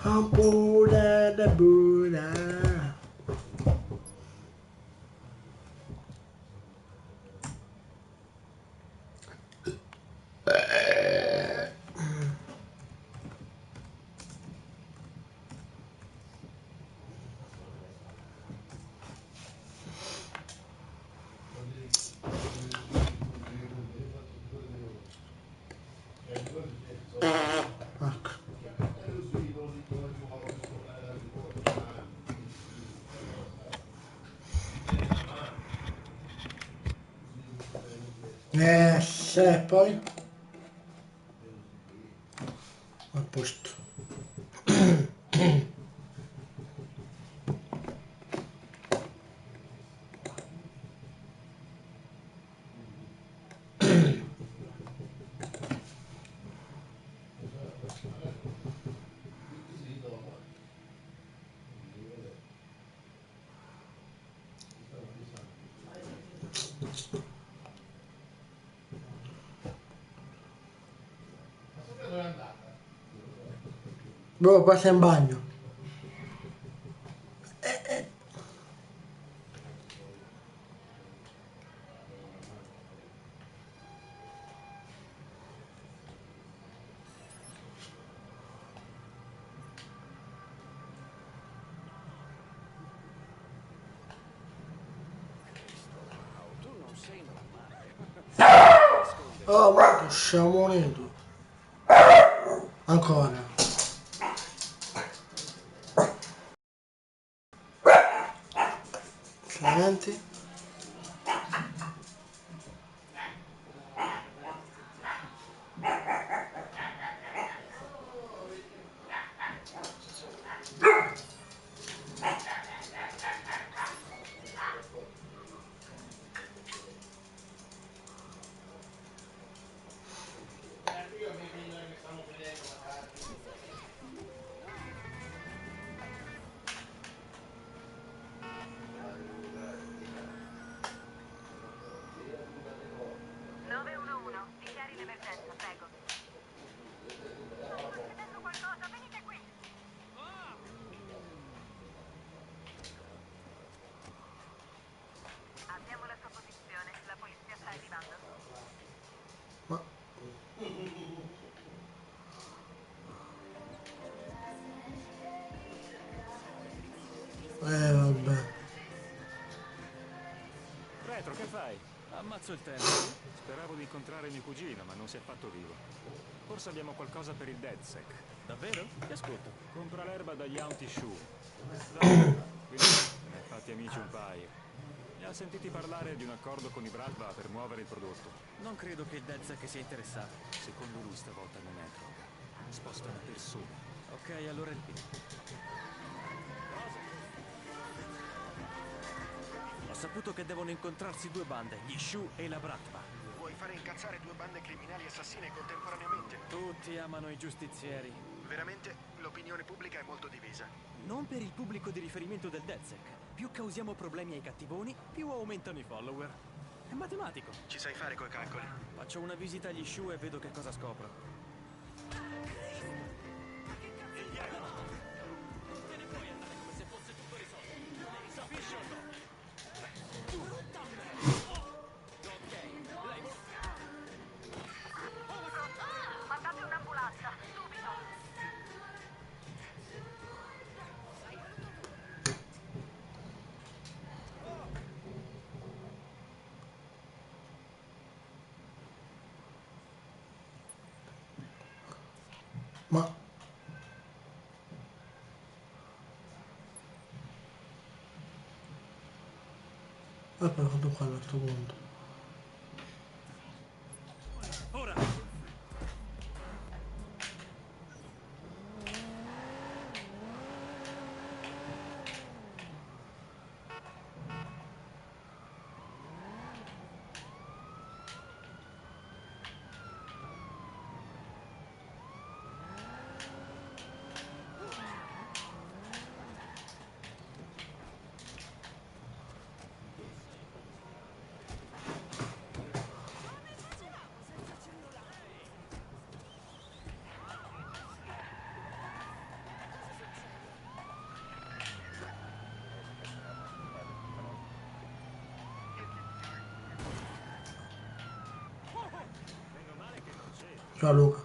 Ampola da buona. Ecco. Se poi a posto. Boh, passa in bagno. Oh, ma stiamo morendo. Ancora. Senti? Ma... vabbè. Retro, che fai? Ammazzo il tempo. Speravo di incontrare mio cugino, ma non si è fatto vivo. Forse abbiamo qualcosa per il DedSec. Davvero? Ti ascolto. Compra l'erba dagli Auntie Shoe. Quindi te ne hai fatti amici un paio. Ne ha sentiti parlare di un accordo con i Bratva per muovere il prodotto. Non credo che il DedSec sia interessato. Secondo lui stavolta non è droga. Sposta una persona. Ok, allora il Ho saputo che devono incontrarsi due bande, gli Shu e la Bratva. Vuoi fare incazzare due bande criminali assassine contemporaneamente? Tutti amano i giustizieri. Veramente, l'opinione pubblica è molto divisa. Non per il pubblico di riferimento del DedSec. Più causiamo problemi ai cattivoni, più aumentano i follower. È matematico. Ci sai fare coi calcoli? Faccio una visita agli Shu e vedo che cosa scopro. Te ne puoi andare come se fosse tutto risolto. Ne capisci o no? Ok, lei... Mandate un'ambulanza, subito! Ma... Vabbè, vado qua all'altro mondo. Ora! Ciao Luca.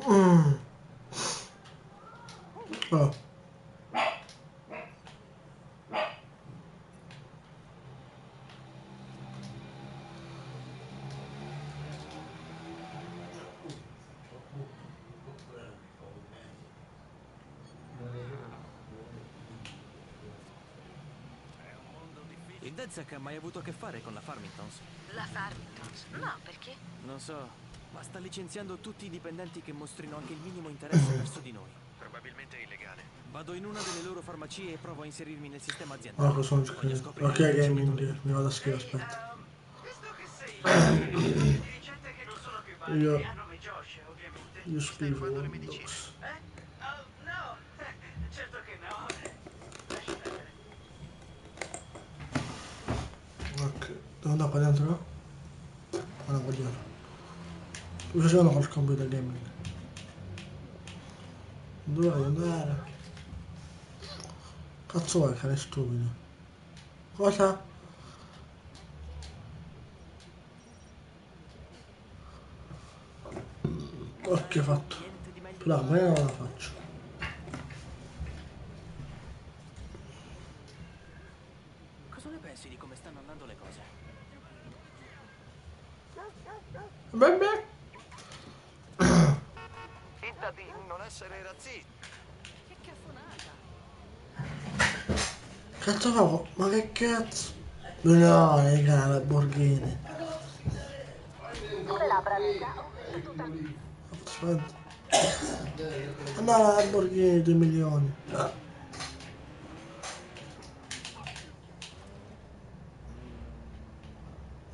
Mm. Oh. Il DedSec ha mai avuto a che fare con la Farmingtons? La Farmingtons? No, perché? Non so, ma sta licenziando tutti i dipendenti che mostrino anche il minimo interesse verso di noi. Probabilmente è illegale. Vado in una delle loro farmacie e provo a inserirmi nel sistema Ah, aziendale. cosa sono Voglio giocato? scoprire Ok, il funzionamento gaming, mi vado a scrivere, aspetta. Visto che sei lì, di ricette che non sono più valide Io- a nome Josh, ovviamente. Io Stai scrivo rubando le Windows. Oh, no, certo che no. Lascia perdere. Ok, devo andare qua dentro, no? Ah, no, qua dietro. Sto facendo col computer gaming. Dove devo andare? Cazzo vuoi, cane stupido? Cosa? Ok, fatto. Niente di meglio Tu la campagna non la faccio. Cosa ne pensi di come stanno andando le cose? Bebe? Finta di non essere razzista. Che caffonata. Cazzo fa? Ma che cazzo? No, raga, la Lamborghini. Sulle labbra, Luca. Ho visto tutta... Aspetta. No, la Lamborghini 2 milioni.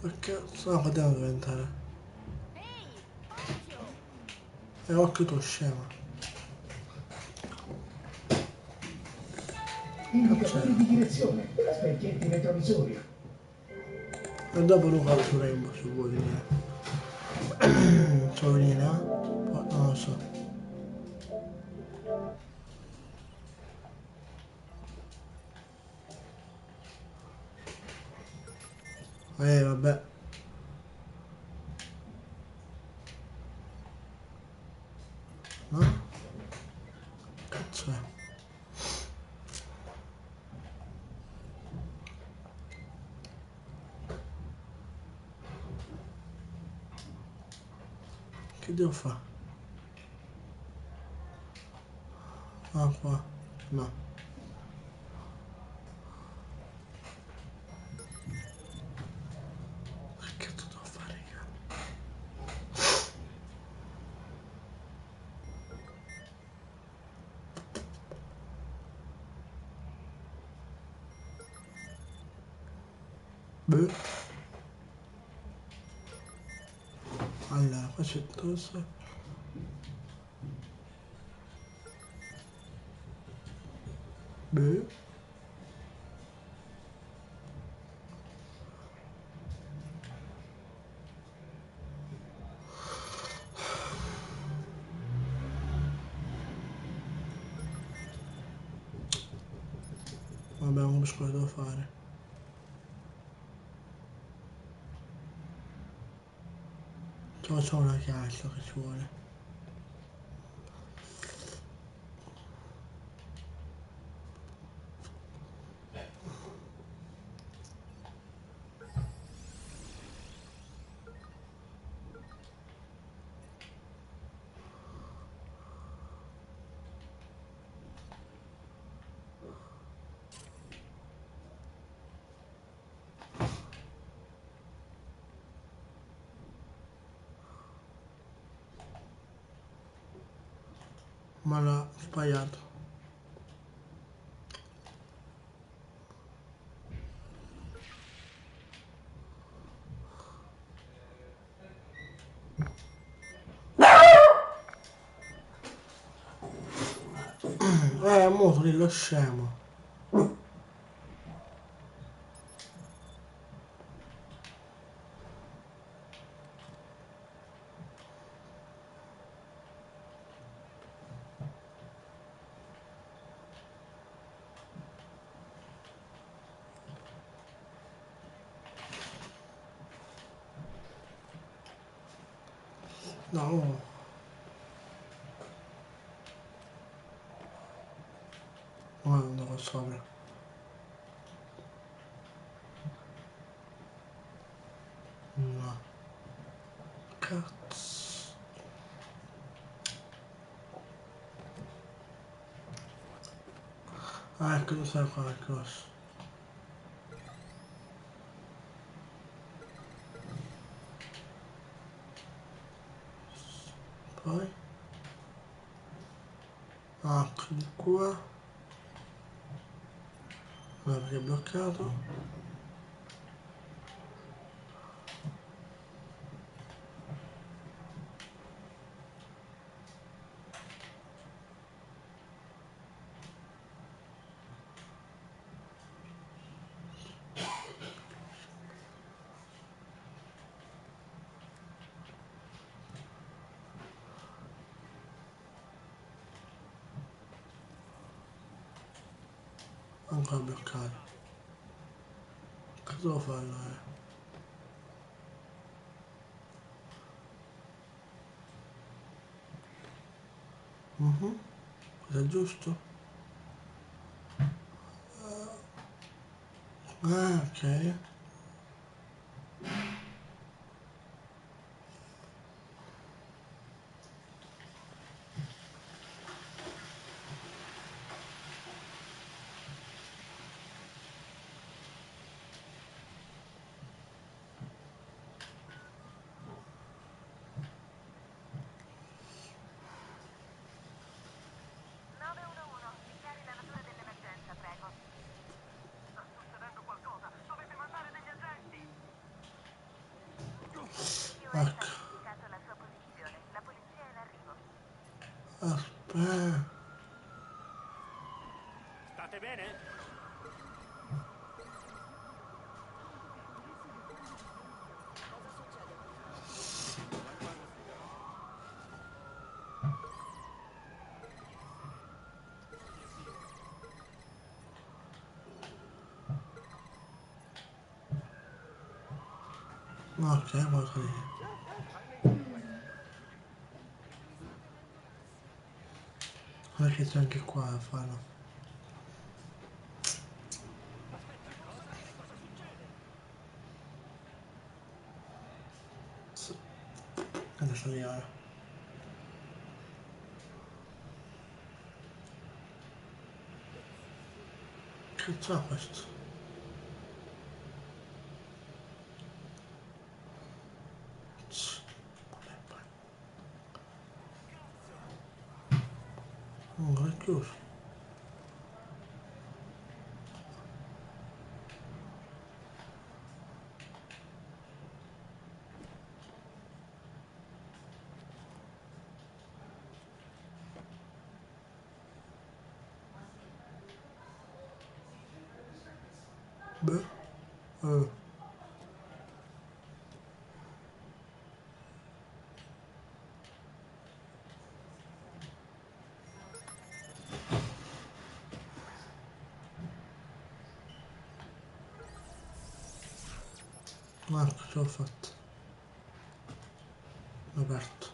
Che cazzo? No, potevano diventare. Ehi, occhio! E occhio tu scema. Indicatori di direzione, specchietti retrovisori. E dopo Luca su Rainbow, se vuoi venire. Se vuoi venire, eh? Poi, non lo so. Vabbè. No? Cazzo è? Che devo fare? Ah, qua. No. Che cazzo devo fare, raga? Beh. Allora, qua c'è cosa. Beh. Vabbè, non so cosa devo fare. Ci facciamo una chiacchiera che ci vuole. Ma l'ha sbagliato. Mo lì lo scemo. No. Non qua sopra. No. Cazzo. Ah, ecco, non sai qualcosa. Poi. Ah, di qua. No, perché è bloccato. Ancora bloccato. Cosa devo fare allora? Questo è giusto? Ah, ok. Ecco. Aspetta. State bene? Ok, molto lì. Perché c'è anche qua a farlo. Sì. Adesso lì ora. Che c'ha questo? Non è chiuso. Beh. Ecco, ce l'ho fatto. L'ho aperto.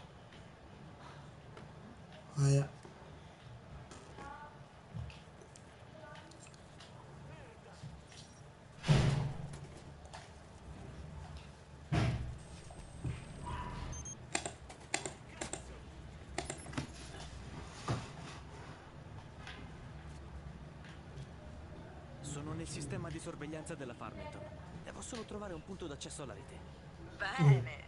Aia. Sono nel sistema di sorveglianza della Farmington. Devo solo trovare un punto d'accesso alla rete. Bene.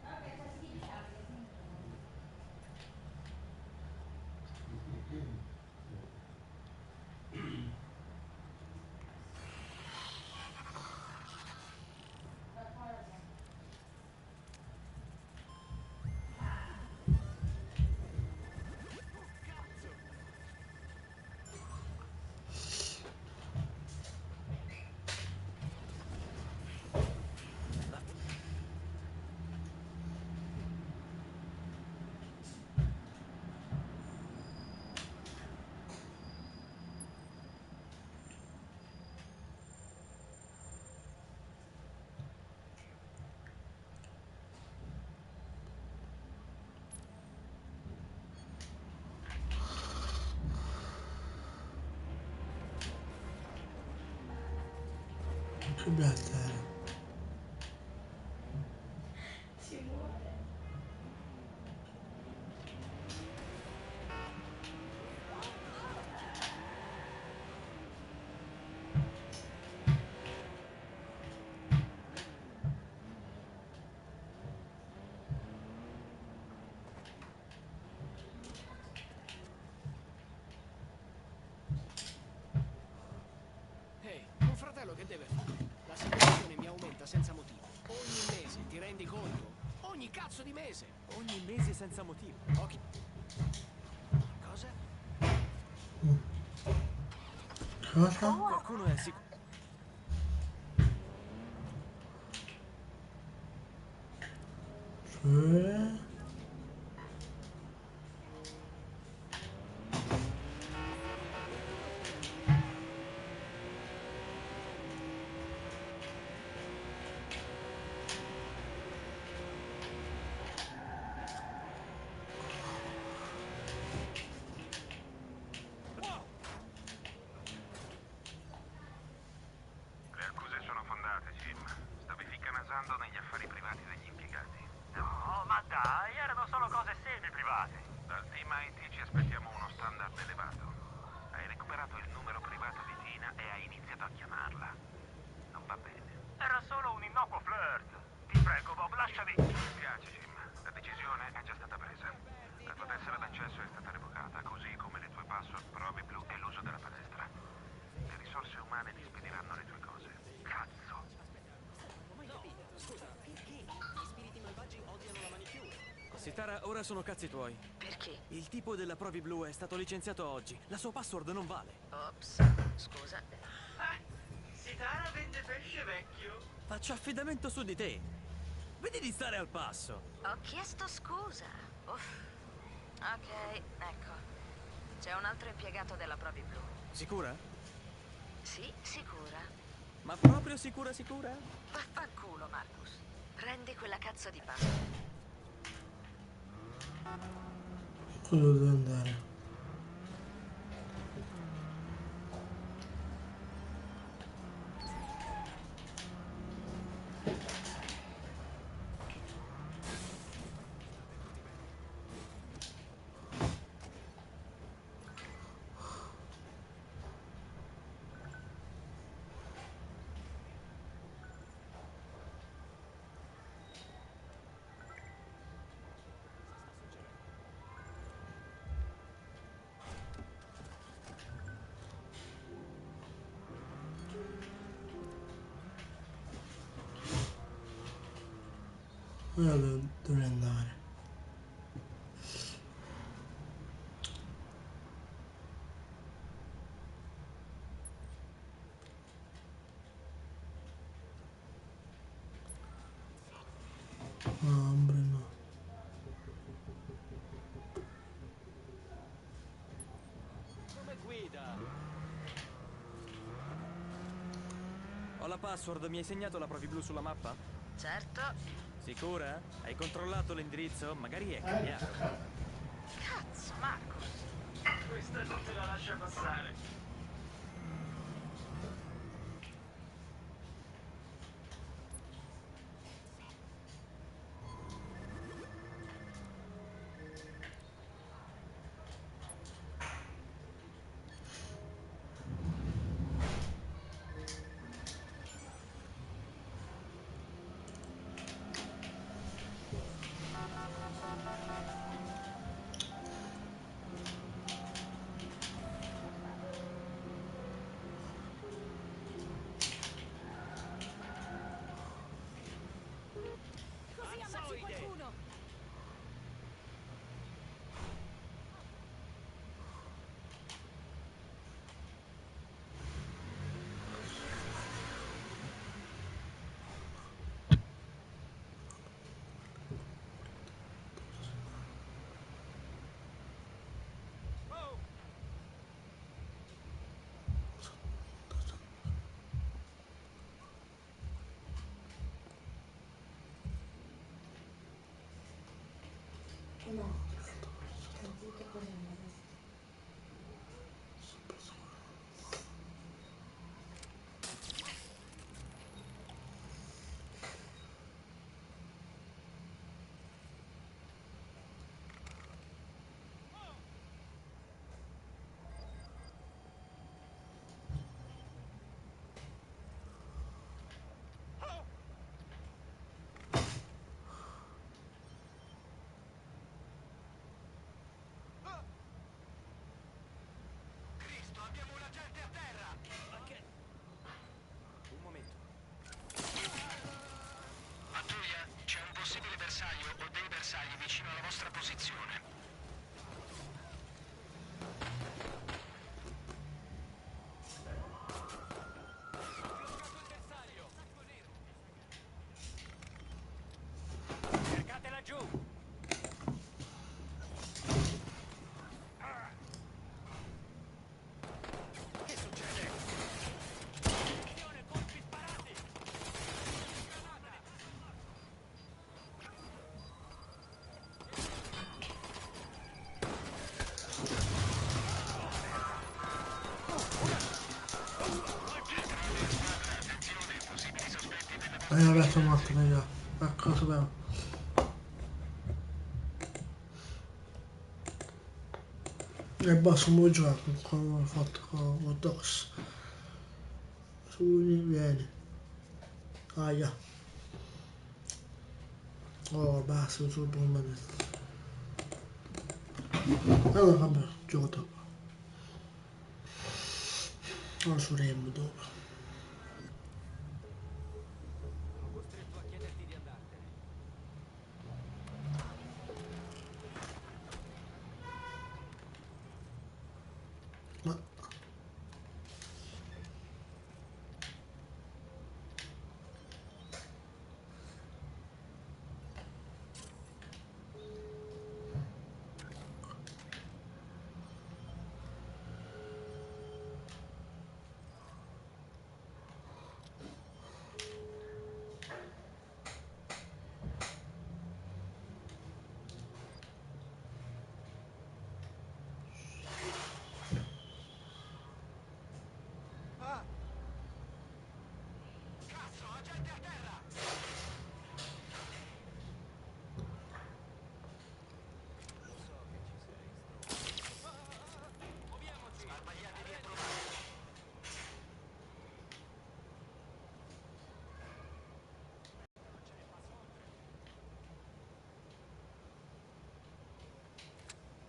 Che bella. Si muore. Ehi, un fratello che deve fare? L'assicurazione mi aumenta senza motivo. Ogni mese, ti rendi conto? Ogni cazzo di mese! Ogni mese senza motivo. Occhi. Cosa? Cosa? Qualcuno è sicuro. Sì. Le accuse sono fondate, Jim. Stavi ficcanasando negli affari privati degli impiegati. No, ma dai, erano solo cose semi-private. Dal team IT ci aspettiamo uno standard elevato. Hai recuperato il numero privato di Tina e hai iniziato a chiamarla. Non va bene. Era solo un innocuo flirt. Ti prego, Bob, lasciami. Mi spiace, Jim. La decisione è già stata presa. La tua tessera d'accesso è stata revocata, così come le tue password prove blu e l'uso della palestra. Le risorse umane ti spediranno le tue cose. Cazzo! Sitara, ora sono cazzi tuoi. Perché? Il tipo della Provi Blu è stato licenziato oggi. La sua password non vale. Ops, scusa. Sitara vende pesce vecchio. Faccio affidamento su di te. Vedi di stare al passo. Ho chiesto scusa. Uff. Ok, ecco. C'è un altro impiegato della Provi Blu. Sicura? Sì, sicura. Ma proprio sicura sicura? Vaffanculo, Marcus. Prendi quella cazzo di pasta. Cosa devo andare? Ora dovrei andare. Hambre no. Come guida? Ho la password, mi hai segnato la Provi Blu sulla mappa? Certo. Sicura? Hai controllato l'indirizzo? Magari è cambiato. Cazzo, Marcus. Questa non te la lascia passare. aperto morto raga. Ecco, sapevo. E boss non vuoi giocare come ho fatto con Dox. Su, vieni. Aia. Oh, basta, sul bomba. Allora, vabbè, gioco dopo. Ora su Remo dopo. Sono costretto a chiederti di andartene. Ma...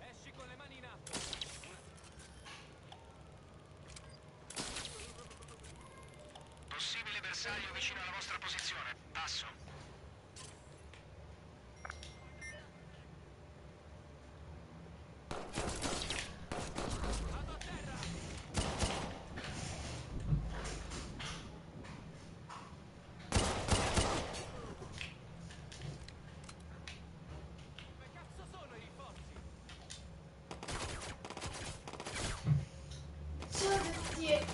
Esci con le mani in alto. Possibile bersaglio vicino alla vostra posizione. Passo. Dove cazzo sono i rinforzi? Ciao a tutti e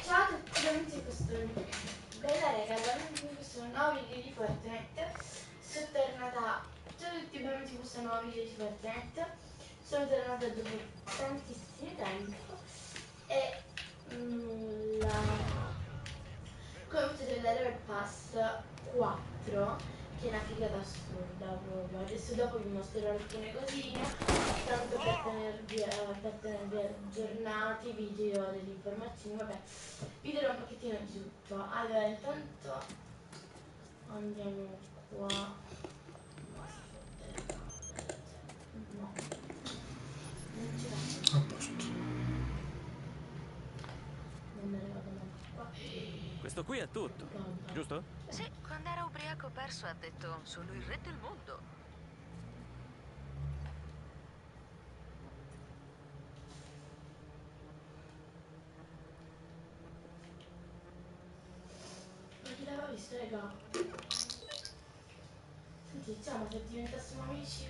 ciao a tutti, benvenuti in questo bella raga, benvenuti in questo nuovo video di Fortnite. Sono tornata. Ciao a tutti, benvenuti in questo nuovo video di Fortnite. Sono tornata dopo tantissimo tempo e come potete vedere il Pass 4, che è una figata assurda proprio. Adesso dopo vi mostrerò alcune cosine, tanto per tenervi aggiornati, video, delle informazioni, vabbè, vi dirò un pochettino di tutto. Allora, intanto andiamo qua. No, non ci faccio, A posto. non me ne vado manco qua. Questo qui è tutto, Vabbè. giusto? Sì, quando era ubriaco perso ha detto sono il re del mondo. Ma chi l'aveva visto, raga? Senti, diciamo, se diventassimo amici.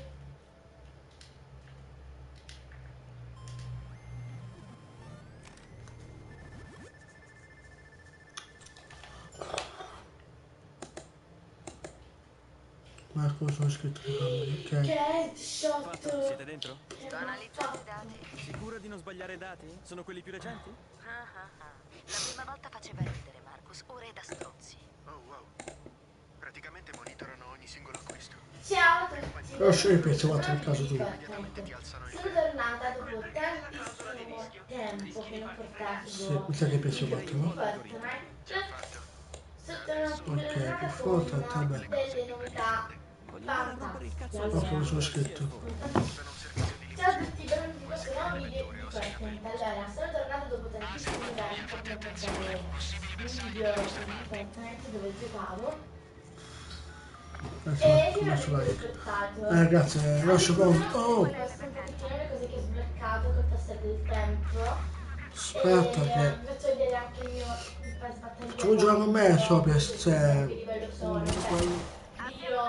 Ma cosa sono scritto le camere? Che Ok. headshot! Fatto, siete dentro? Che Sto l'ho analizzando i fatto. dati. Sicura di non sbagliare dati? Sono quelli più recenti? Ah, ah, ah. La prima volta faceva ridere, Marcus, ora è da strozzi. Oh wow. Praticamente monitorano ogni singolo acquisto. Ciao a tutti! Però se penso fatto il caso tu. Immediatamente ti alzano il Sono tornata dopo tantissimo tempo che non Sì, portavo mi sa che penso video fatto, di no? Fortnite. Già fatto. Sono tornata Ok, più con forte, vabbè. delle novità Voglio andare a rompere il cazzo al Ok, fantastiche. lo sono sia scritto. il fondo. Offrono un servizio di Ciao a limousine. tutti, benvenuti in questo nuovo video di Fortnite. Allora, sono tornata dopo tantissimo tempo per portare video di Fortnite dove giocavo. E io non Adesso avevo like. aspettato. Ragazzi, lascio pronto. Oh, Ho visto un pochettino le cose che ho sbloccato col passare del tempo. aspetta E che... vi faccio vedere anche il mio pass battaglia. Tu giocare con me, so che che c'è... livello sono, cioè, video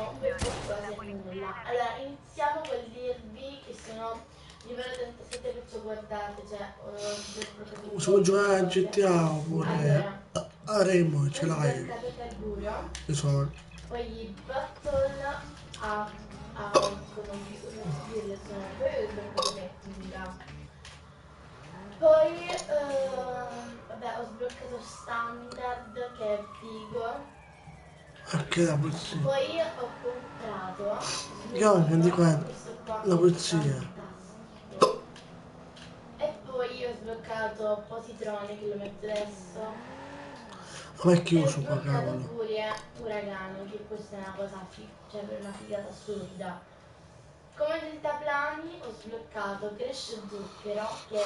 un bel po' di cose e nulla. Allora, iniziamo col dirvi che sono livello 37 che ci ho guardato, cioè proprio Se vuoi giocare a GTA oppure allora, a Remo, ce poi l'hai. sbloccato il carburo. Io sono... Poi Battle non so dirle, poi ho sbloccato tecnica. Poi vabbè, vabbè, ho sbloccato standard che è figo. Ok, la polizia. Poi ho comprato Io di qua, questo qua la che è polizia. fantastico. E poi ho sbloccato Positrone che lo metto adesso. Ma è E ho chiuso qua, sbloccato cavolo. pure Uragano, che questa è una cosa cioè per una figata assurda. Come deltaplani ho sbloccato Crash Zucchero, che è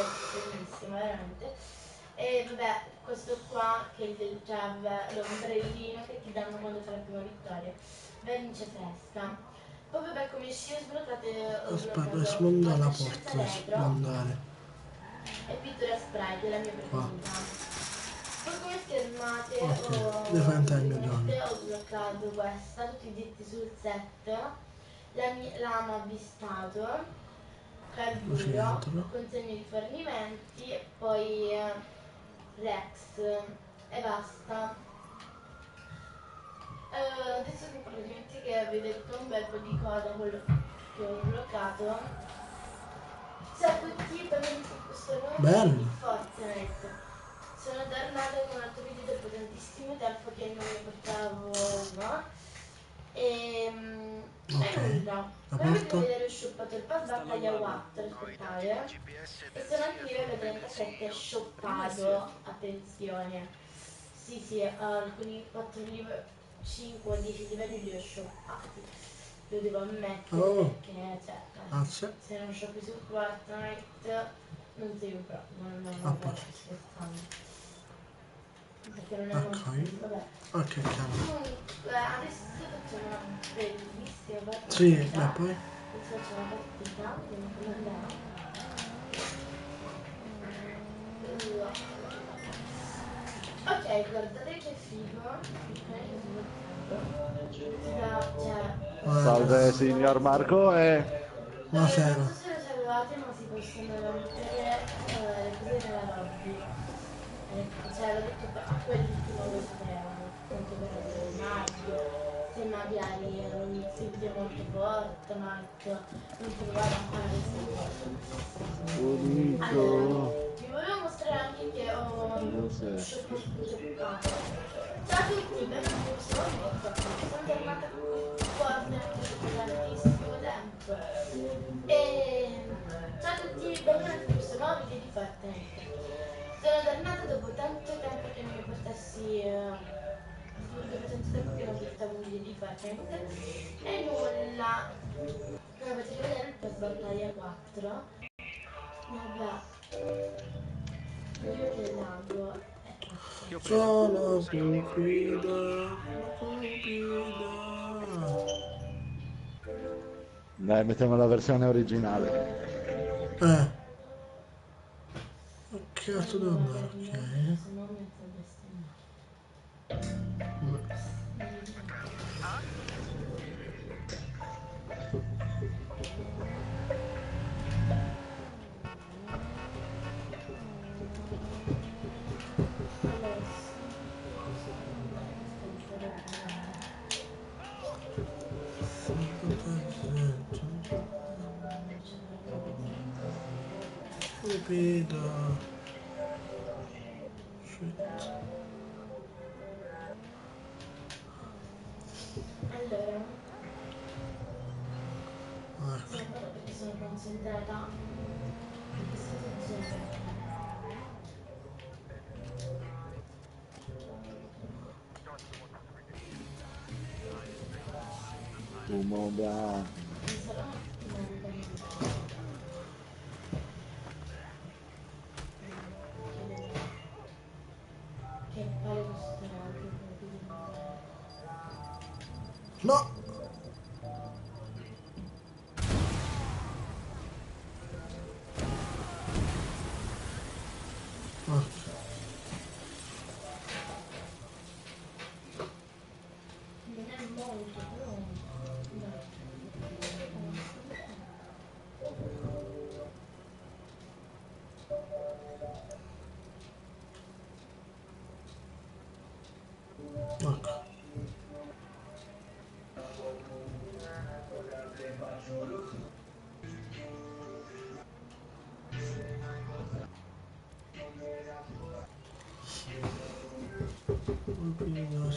bellissimo veramente. E vabbè, questo qua che è cioè, vabbè, l'ombrellino che ti danno quando fai la prima vittoria. Vernice fresca. Poi vabbè come sci ho Aspetta, sbloccato smonda la fantascienza porta, retro smondare. e pittura sprite, la mia Qua. preferita. Poi come schermate Ok, devi fare il milione. ho sbloccato questa, tutti dritti sul set, l'amo avvistato, Così carburo, entro. consegno di fornimenti e poi Rex e basta. Adesso che praticamente che vi ho detto un bel po' di cose quello che ho sbloccato. Ciao a tutti, benvenuti in questo nuovo Bello. video di Fortnite. Sono tornata con un altro video dopo tantissimo tempo che non ne portavo uno. E Ok. nulla. La Come potete porta? vedere ho shoppato il pass battaglia 4, aspettate. E sono anche livello 37 shoppato, attenzione. Sì, alcuni 4 livelli, 5 o 10 livelli li ho shoppati. Lo devo ammettere Oh. perché cioè, Grazie. se non shoppi su Fortnite non sei proprio, no, A vabbè, posto. sto scherzando. Perché non è Ok. molto, vabbè. Ok, chiaro. Comunque, adesso facciamo una bellissima partita. Sì, beh, poi. Adesso facciamo una partita, vediamo come andiamo. Ok, guardate che figo. Salve signor Marco e... Buonasera. Non so se lo sapevate, ma si possono rompere le cose nella lobby. Cioè, l'ho detto a quelli che non lo sapevano, appunto per il maggio. Se magari non sentite molto Fortnite, non provate a fare queste cose. Allora, vi volevo mostrare anche che ho shoppato. Ciao a tutti, benvenuti in questo nuovo video. Sono tornata con Fortnite dopo tantissimo tempo. E ciao a tutti, benvenuti in questo nuovo video di Fortnite. Sono tornata dopo tanto tempo che non mi portassi dopo tanto tempo che non portavo un video di Fortnite e nulla. Come potete vedere il pass battaglia 4. Vabbè. Io che lago. Sono stupido. Dai, mettiamo la versione originale. Che cazzo devo andare? Ok. Se no metto a bestemmiare. Stupido. Shit. Allora, Ecco. perché sono concentrata in questo genere. Fumo bianco. Mi sarò un attimo che pare costerà No! Ecco. non è molto, però Ecco.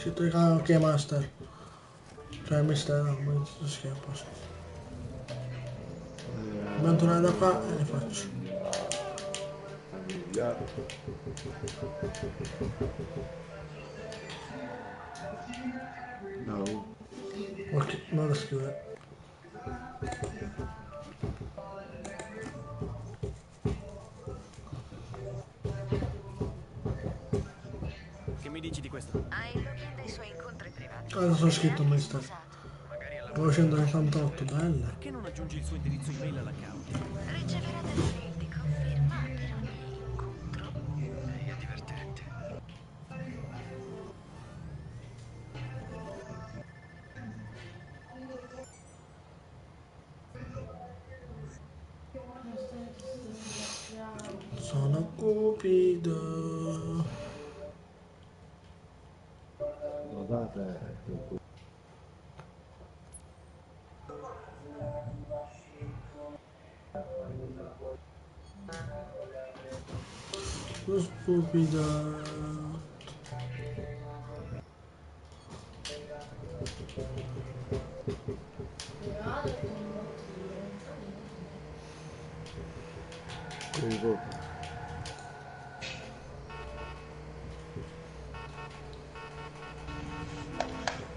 scritto ok master. Cioè mister no, ma si schiena a posto. Dobbiamo tornare da qua e le faccio. Yeah. No. Ok, non da scrivere. Che mi dici di questo? Hai il login dei suoi incontri privati. Cosa sono scritto mister? Magari alla 968, bella. Perché non aggiungi il suo indirizzo email all'account? Riceverà delle mail di conferma per ogni incontro. Lei è divertente. Sono cupido. Guardate. Lo stupido.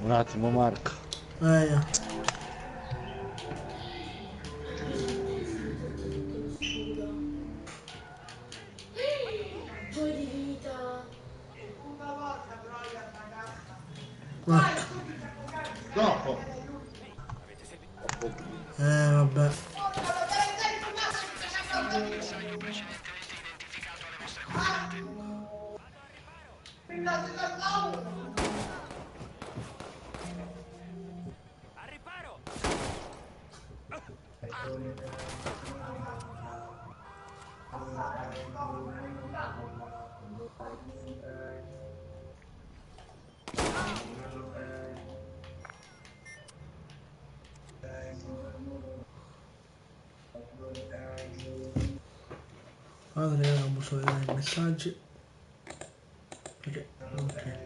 Un attimo Marco. Yeah. Poi di vita. Marco. Dopo. Vabbè. Al riparo! Allora vediamo solo vedere i messaggi. Ok.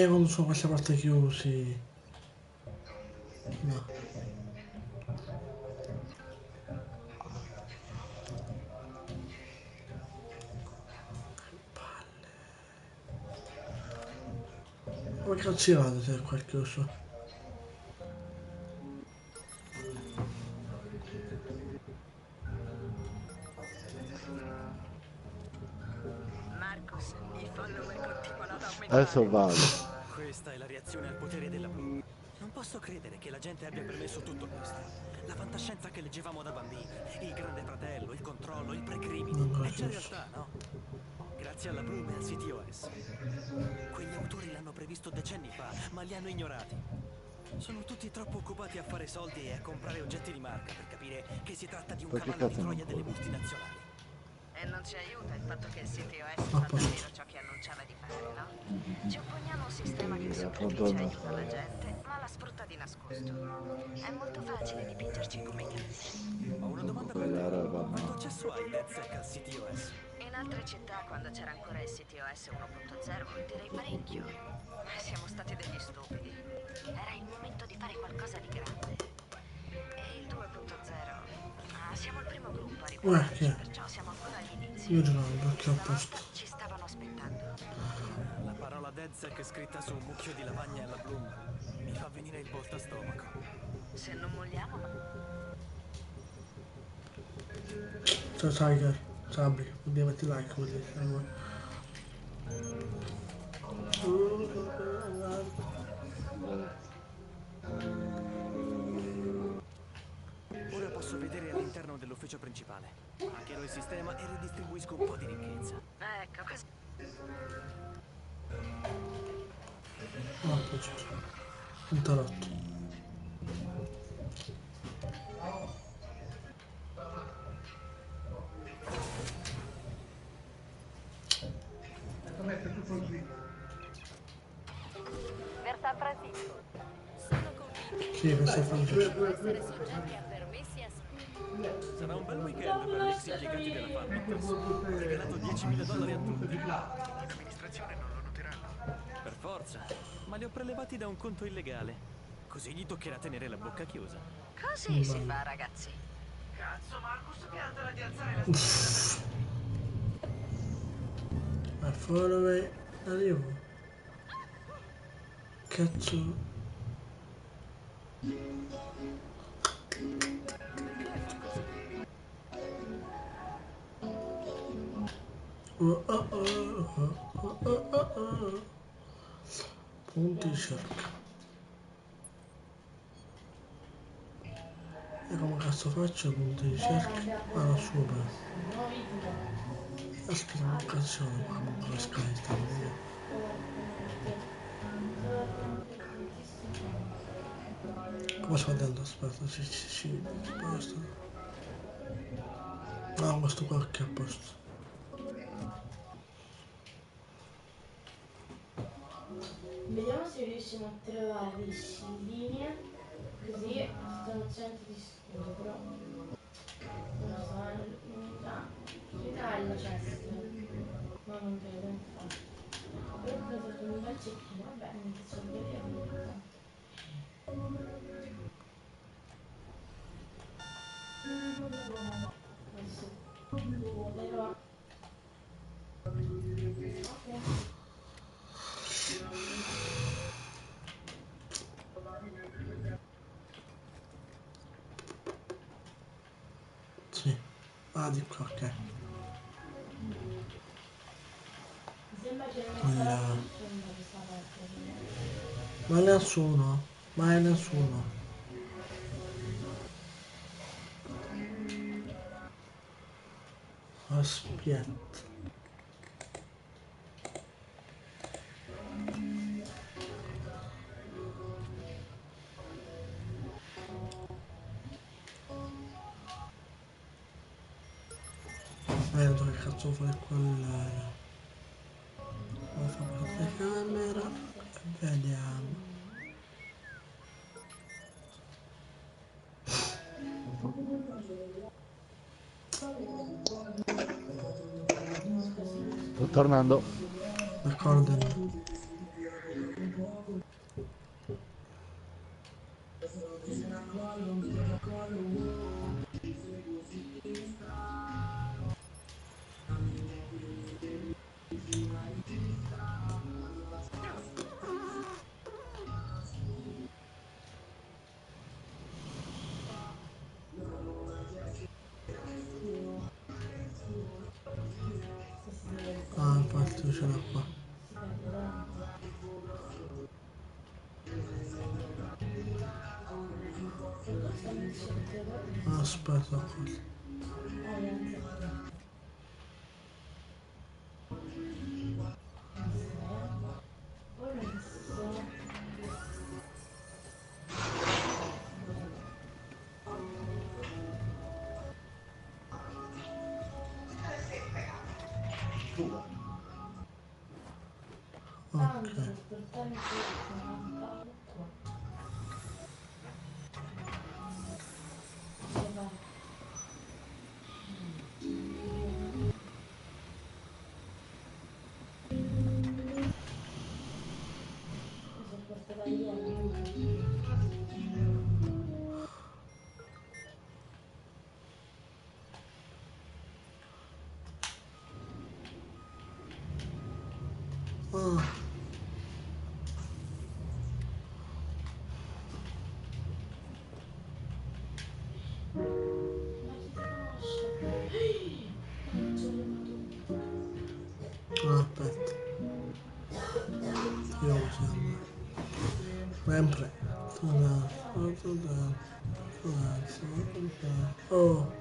Quando sono queste porte chiusi. No. Come cazzo vado se è qua chiuso? Marcus, i follower continuano ad aumentare. Adesso vado. Questa è la reazione al potere della Bloom. Non posso credere che la gente abbia permesso tutto questo. La fantascienza che leggevamo da bambini, il grande fratello, il controllo, il precrimine. È già realtà, no? Grazie alla Bloom e al CTOS. Quegli autori l'hanno previsto decenni fa, ma li hanno ignorati. Sono tutti troppo occupati a fare soldi e a comprare oggetti di marca per capire che si tratta di un Perché cavallo di cazzo non Troia delle corri? multinazionali. E non ci aiuta il fatto che il CTOS fa davvero ciò che annunciava di fare, no? Ci opponiamo a un sistema che supervisa e aiuta la gente, ma la sfrutta di nascosto. È molto facile dipingerci come cattivi. Ho una domanda per Quella te. roba Quanto no. accesso ha il DedSec al CTOS? In altre città, quando c'era ancora il CTOS 1.0, direi parecchio. Siamo stati degli stupidi. Era il momento di fare qualcosa di grande. E il 2.0? Siamo il primo gruppo a riguardarci, perciò siamo ancora agli inizi. Io non ho I a posto. startup ci stavano aspettando. La parola DedSec scritta su un mucchio di lavagna alla Bloom mi fa venire il volto a stomaco. Se non molliamo... Ciao Tiger, Sabri, oddio metti like così. Ora posso vedere all'interno dell'ufficio principale. Hackerò il sistema e ridistribuisco un po' di ricchezza. Ecco, così... Oh, c'è. Interrotto. Per San Francisco. Sono convinti Sì, questo è Francesco. di essere soggetti a permessi a Sarà un bel weekend per gli ex impiegati della Farmington. Ho regalato $10.000 a tutti. In amministrazione non lo noteranno. Per forza. Ma li ho prelevati da un conto illegale. Così gli toccherà tenere la bocca chiusa. Così si fa, ragazzi. Cazzo, Marcus, piantala di alzare la Ma fuori dove arrivo? Cazzo. Oh, oh, oh, oh, oh, oh, oh, oh. Punti cerca. E come cazzo faccio punti di cerca? Ah, lo super. Aspetta, un cazzo, ma comunque la scala sta via. Come sto vedendo? Aspetta, sì, basta. No, questo qua che è a posto. Vediamo se riusciamo a trovare dei scillini, così sto accento di scudo, però non lo so, l'unità è la cesta, ma non credo infatti. Però ho preso un bel cecchino, vabbè, non ti so vedere. Però Sì. Ah, di qua, ok. mi sembra che non Là. sarà questa parte. Ma nessuno. Mai nessuno. Aspetta. Dove cazzo fai quella? Lo fa la telecamera e vediamo. Sto tornando. D'accordo. Ah, infatti ce l'ho qua. Aspetta cosa. Ok. Ah. Aspetta. Io usiamo. Sempre. Oh.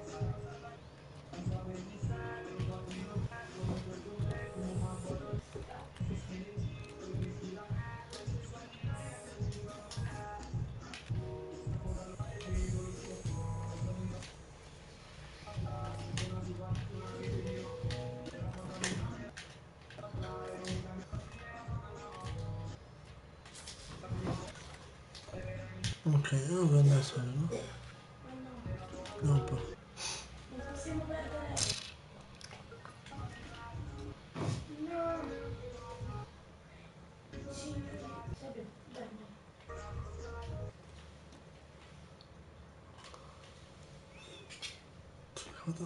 Ok, io prendo solo, no? No, un po'. Possiamo perdere. No. Sì, sabbia, bene. Vado.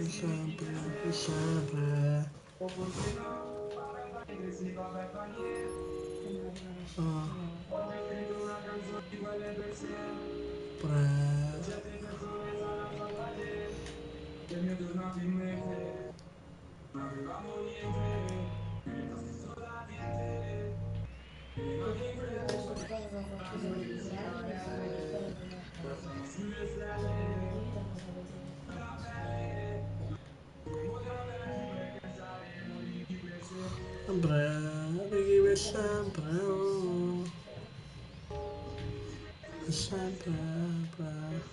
Sempre, sempre. Questo qua aveva qualcosa di grande, si deve fare prima cosa. Capita cosa avete Sempre, vive sempre, oh. Sempre, sempre.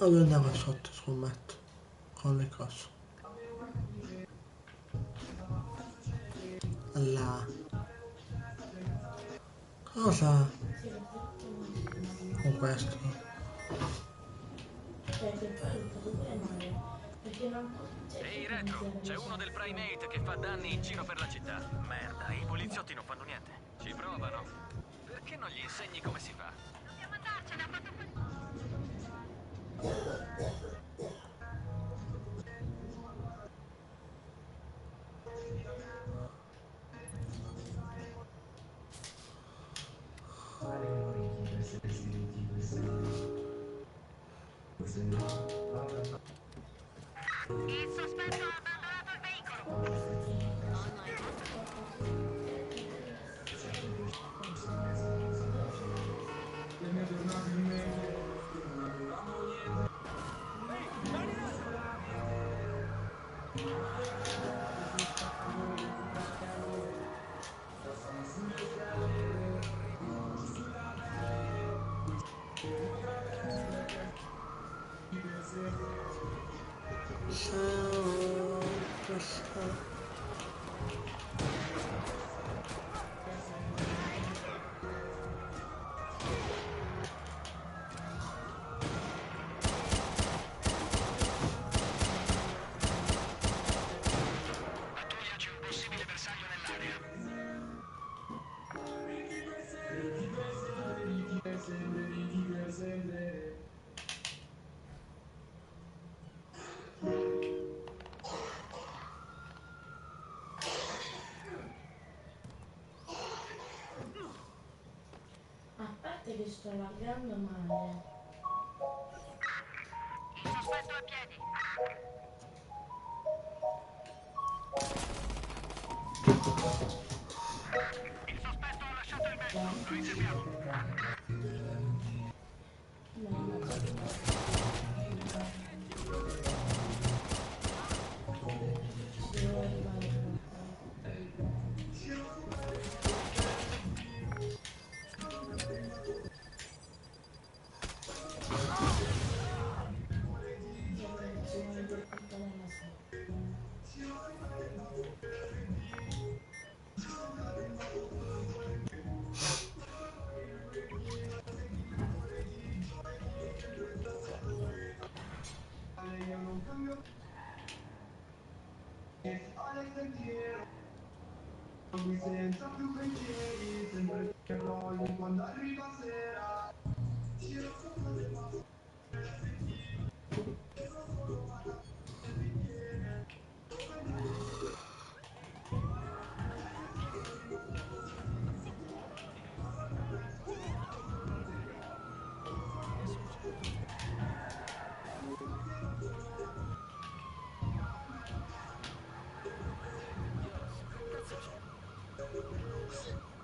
Allora andiamo sotto, scommetto, con le cose. Là. Cosa? Con questo? Perché poi ho fatto pure male. Perché non c'è. Ehi, Retro, c'è uno del Primate che fa danni in giro per la città. Merda, i poliziotti non fanno niente. Ci provano. Perché non gli insegni come si fa? Dobbiamo andarcene, ha fatto questo. Il sospetto ha abbandonato il veicolo. Pattugliaci un possibile bersaglio nell'area. A parte che sto laggando male. Il sospetto è a piedi. Il sospetto ha lasciato il veicolo, lo inseguiamo. Ci devo arrivare.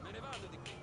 Me ne vado di qui.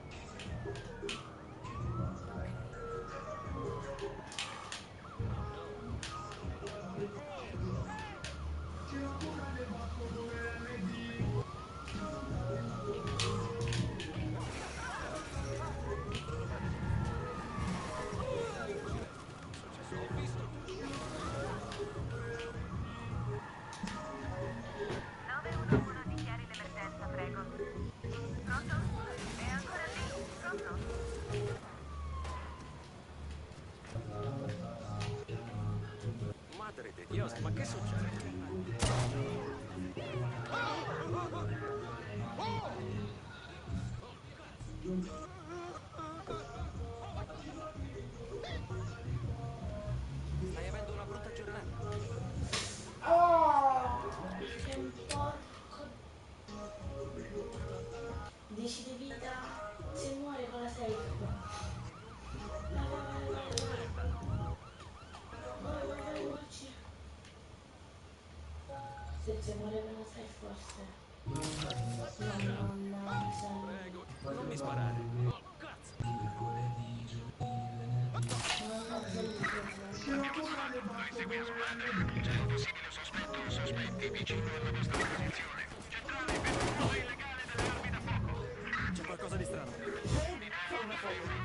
Yost, ma che succede? Stai avendo una brutta giornata. Oh, che un porco. 10 di vita, se muore con la safe. Vai, vai, vai, vai, vai. Vai, vai, vai, muoci. Se muore con la safe forse. No, no, mi sa. Prego, non mi sparare. Oh, cazzo! C'è qualcosa di strano.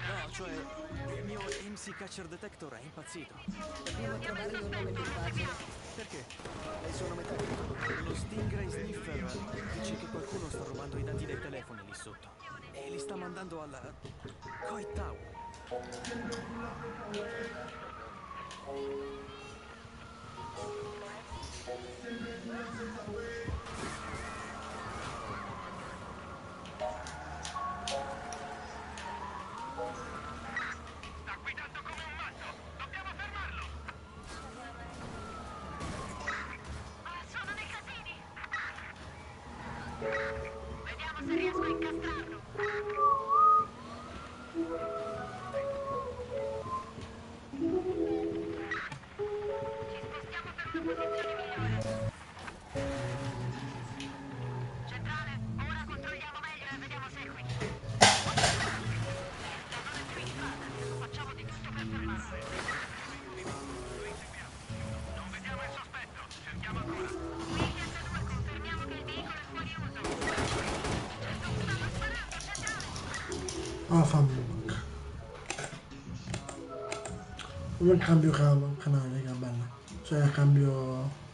No, cioè, il mio MC Catcher Detector è impazzito. Dobbiamo trovare un nome più facile. Perché? È il suo nome tecnico. Lo Stingray Sniffer dice che qualcuno sta rubando i dati dei telefoni lì sotto. E li sta mandando alla Coit Tower. Sta guidando come un matto! Dobbiamo fermarlo! Sono dei casini! Vediamo se riesco a incastrarlo! Ci spostiamo per una posizione migliore. Centrale, ora controlliamo meglio e vediamo segui. Stanno più in strada, facciamo di tutto per fermarlo. Non vediamo il sospetto, cerchiamo ancora. Williams 2, confermiamo che il veicolo è fuori uso. Stanno sparando, centrale! Ah, fammi come cambio canale, che bella. Cioè cambio